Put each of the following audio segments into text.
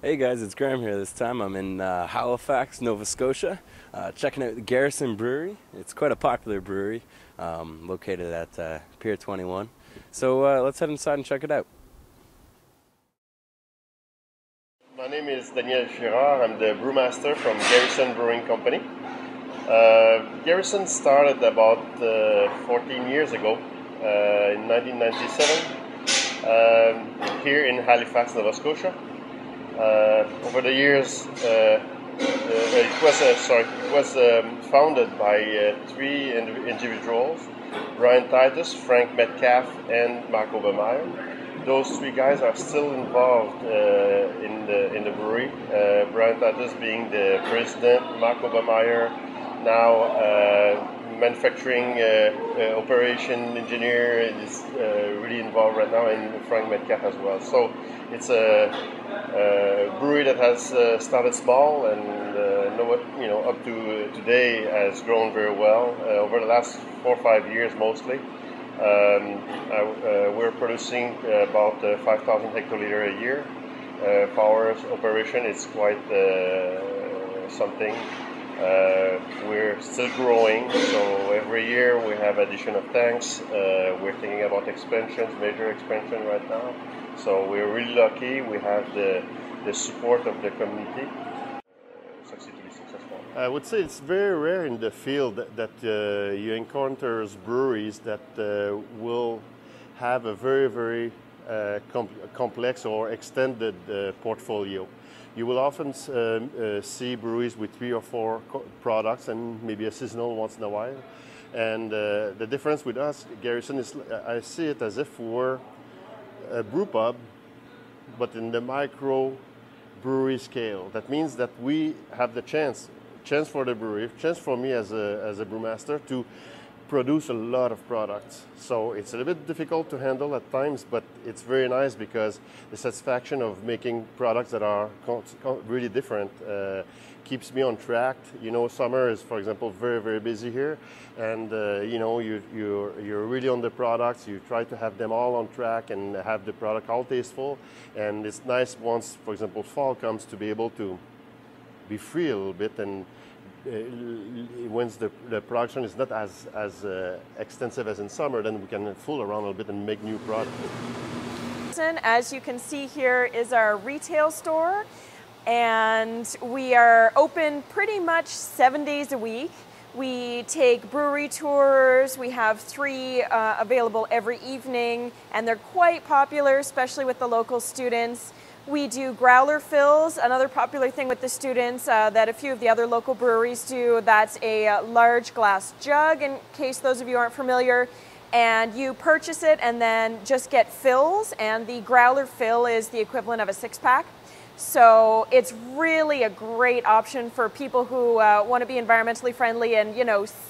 Hey guys, it's Graham here. This time I'm in Halifax, Nova Scotia, checking out the Garrison Brewery. It's quite a popular brewery, located at Pier 21. So let's head inside and check it out. My name is Daniel Girard. I'm the brewmaster from Garrison Brewing Company. Garrison started about 14 years ago, in 1997, here in Halifax, Nova Scotia. Over the years, it was founded by three individuals: Brian Titus, Frank Metcalf, and Mark Obermeyer. Those three guys are still involved in the brewery. Brian Titus being the president, Mark Obermeyer now manufacturing operation engineer is really involved right now, and Frank Metcalf as well. So it's a brewery that has started small and up to today has grown very well over the last 4 or 5 years mostly. We're producing about 5,000 hectoliter a year. For our operation, it's quite something. We're still growing, so every year we have addition of tanks. We're thinking about expansions, major expansion right now. So we're really lucky. We have the support of the community. Succeed to be successful. I would say it's very rare in the field that you encounter breweries that will have a very complex or extended portfolio. You will often see breweries with 3 or 4 products and maybe a seasonal once in a while. And the difference with us, Garrison, is I see it as if we're a brew pub, but in the micro brewery scale. That means that we have the chance for the brewery, chance for me as a brewmaster to produce a lot of products. So it's a little bit difficult to handle at times, but it's very nice because the satisfaction of making products that are really different keeps me on track. You know, summer is, for example, very busy here, and you're really on the products. You try to have them all on track and have the product all tasteful. And it's nice once, for example, fall comes to be able to be free a little bit, and once the production is not as extensive as in summer, then we can fool around a little bit and make new products. As you can see, here is our retail store, and we are open pretty much 7 days a week. We take brewery tours. We have 3 available every evening, and they're quite popular, especially with the local students. We do growler fills, another popular thing with the students that a few of the other local breweries do. That's a large glass jug, in case those of you aren't familiar. And you purchase it and then just get fills, and the growler fill is the equivalent of a 6-pack. So it's really a great option for people who want to be environmentally friendly and,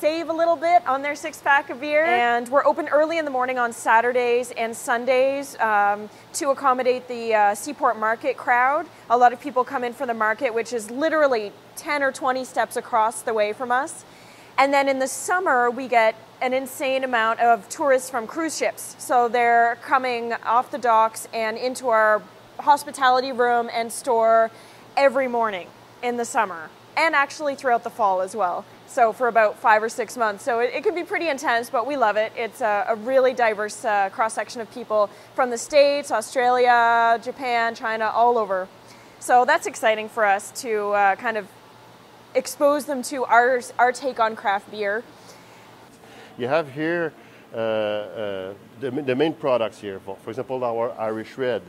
save a little bit on their 6-pack of beer. And we're open early in the morning on Saturdays and Sundays to accommodate the Seaport Market crowd. A lot of people come in for the market, which is literally 10 or 20 steps across the way from us. And then in the summer, we get an insane amount of tourists from cruise ships. So they're coming off the docks and into our hospitality room and store every morning in the summer, and actually throughout the fall as well. So for about 5 or 6 months. So it can be pretty intense, but we love it. It's a really diverse cross-section of people from the States, Australia, Japan, China, all over. So that's exciting for us to kind of expose them to our take on craft beer. You have here the main products here. For example, our Irish Red.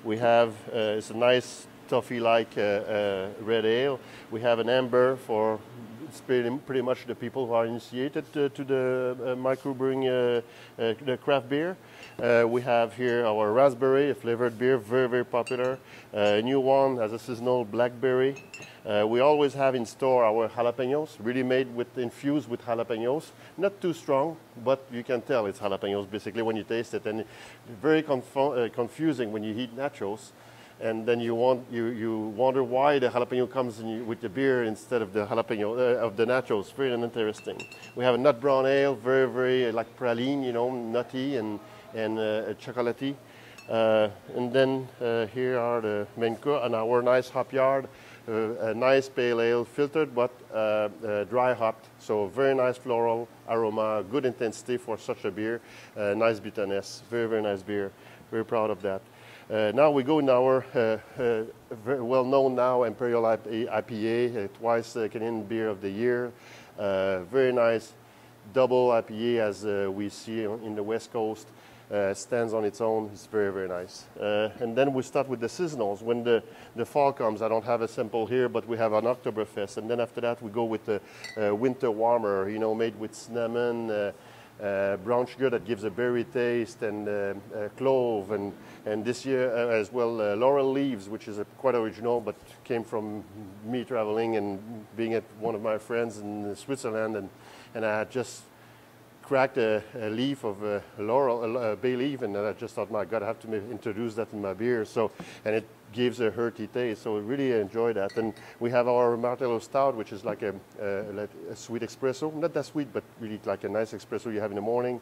We have it's a nice toffee-like red ale. We have an amber for pretty much the people who are initiated to the microbrewing, the craft beer. We have here our raspberry, a flavored beer, very popular. A new one as a seasonal blackberry. We always have in store our jalapenos, really infused with jalapenos. Not too strong, but you can tell it's jalapenos basically when you taste it, and very confusing when you eat nachos. And then you wonder why the jalapeno comes with the beer instead of the jalapeno of the nachos. Very interesting. We have a nut brown ale, very like praline, nutty and chocolatey. And then here are the main and our nice hop yard, a nice pale ale, filtered but dry hopped, so very nice floral aroma, good intensity for such a beer, nice bitterness, very, very nice beer, very proud of that. Now we go in our very well-known now Imperial IPA, twice Canadian Beer of the Year, very nice double IPA as we see in the West Coast. Stands on its own. It's very, very nice. And then we start with the seasonals. When the fall comes, I don't have a sample here, but we have an Oktoberfest. And then after that, we go with the winter warmer, you know, made with cinnamon, brown sugar that gives a berry taste, and clove, and this year as well laurel leaves, which is quite original, but came from me traveling and being at one of my friends in Switzerland, and I had just cracked a leaf of laurel, bay leaf, and I just thought, my God, I have to introduce that in my beer. So, and it gives a hearty taste. So I really enjoy that. And we have our Martello Stout, which is like a sweet espresso, not that sweet, but really like a nice espresso you have in the morning.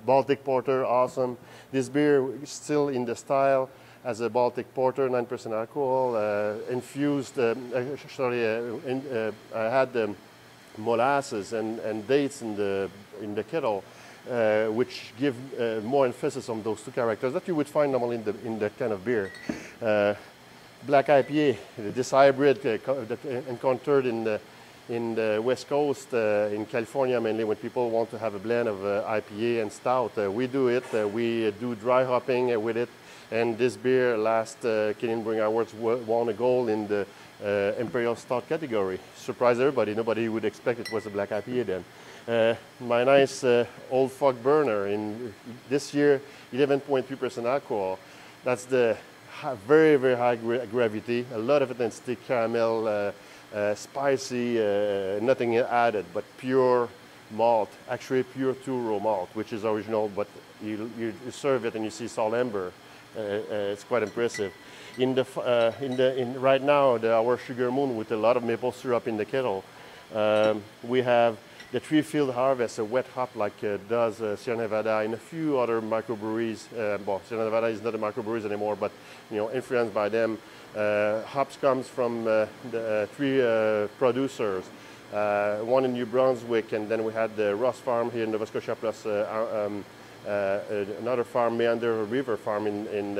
Baltic Porter, awesome. This beer is still in the style as a Baltic Porter, 9% alcohol, infused. I had molasses and dates in the kettle, which give more emphasis on those two characters that you would find normally in that kind of beer. Black IPA, this hybrid that encountered in the West Coast, in California mainly, when people want to have a blend of IPA and stout. We do it. We do dry hopping with it. And this beer, last Canadian Brewing Awards, won a gold in the Imperial Stout category. Surprised everybody. Nobody would expect it was a black IPA then. My nice Old Fog Burner in this year, 11.3% alcohol. That's the very, very high gravity, a lot of intensity, caramel, spicy, nothing added, but pure malt, actually pure two-row malt, which is original, but you serve it and you see salt amber. It's quite impressive. Right now, our Sugar Moon with a lot of maple syrup in the kettle. We have the Tree Field Harvest, a wet hop like does Sierra Nevada and a few other microbreweries. Well, Sierra Nevada is not a microbreweries anymore, but you know, influenced by them. Hops comes from the three producers. One in New Brunswick, and then we had the Ross Farm here in Nova Scotia, plus another farm, Meander River Farm in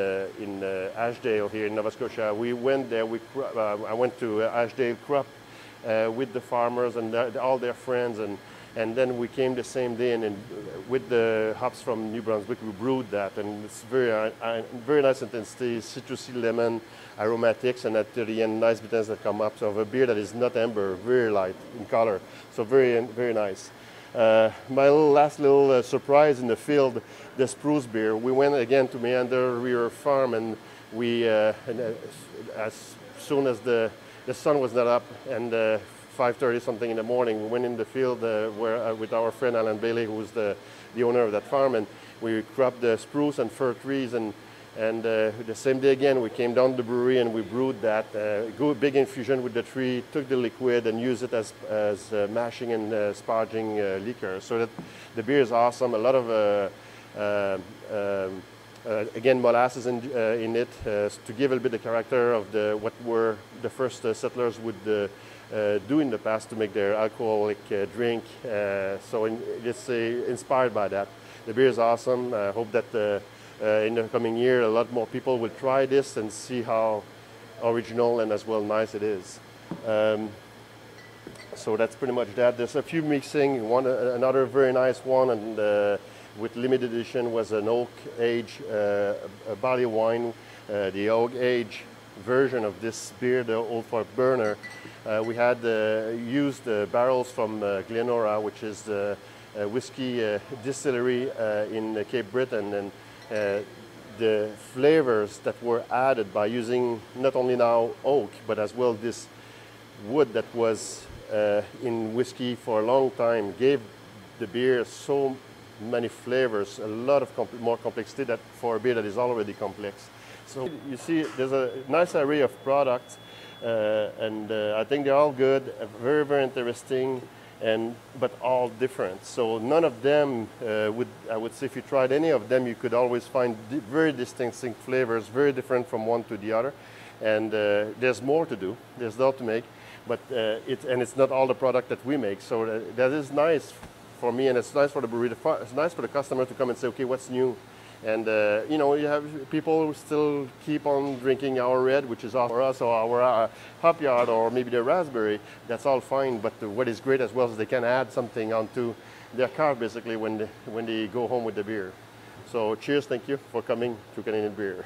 Ashdale here in Nova Scotia. We went there. I went to Ashdale Crop with the farmers and all their friends, and then we came the same day, and with the hops from New Brunswick, we brewed that, and it's very nice intensity, citrusy, lemon, aromatics, and at the end, nice bitterness that come up. So a beer that is not amber, very light in color, so very, very nice. My last little surprise in the field, the spruce beer. We went again to Meander River Farm, and we, as soon as the sun was not up, and 5:30 something in the morning, we went in the field with our friend Alan Bailey, who's the owner of that farm, and we cropped the spruce and fir trees, and the same day again we came down to the brewery and we brewed that. Big infusion with the tree, took the liquid and used it as mashing and sparging liquor. So that the beer is awesome. A lot of again molasses in it to give a little bit the character of what were the first settlers would do in the past to make their alcoholic drink. So it's inspired by that. The beer is awesome. I hope that in the coming year a lot more people will try this and see how original and as well nice it is. So that's pretty much that. There's a few mixing. Another very nice one, and with limited edition was an oak age barley wine, the oak age version of this beer, the Old Fog Burner. We had used barrels from Glenora, which is a whiskey distillery in Cape Breton, and the flavors that were added by using not only now oak, but as well this wood that was in whiskey for a long time gave the beer so many flavors, a lot of more complexity that for a beer that is already complex. So you see there's a nice array of products, and I think they're all good, very, very interesting, but all different. So none of them I would say, if you tried any of them, you could always find very distinct flavors, very different from one to the other. And there's more to do. There's more to make, but it's not all the product that we make. So that is nice for me, and it's nice for the brewery. It's nice for the customer to come and say, okay, what's new? And you know, you have people who still keep on drinking our red, which is for us, or our hop yard, or maybe the raspberry. That's all fine. But what is great as well is they can add something onto their car basically when they go home with the beer. So cheers, thank you for coming to Canadian Beer.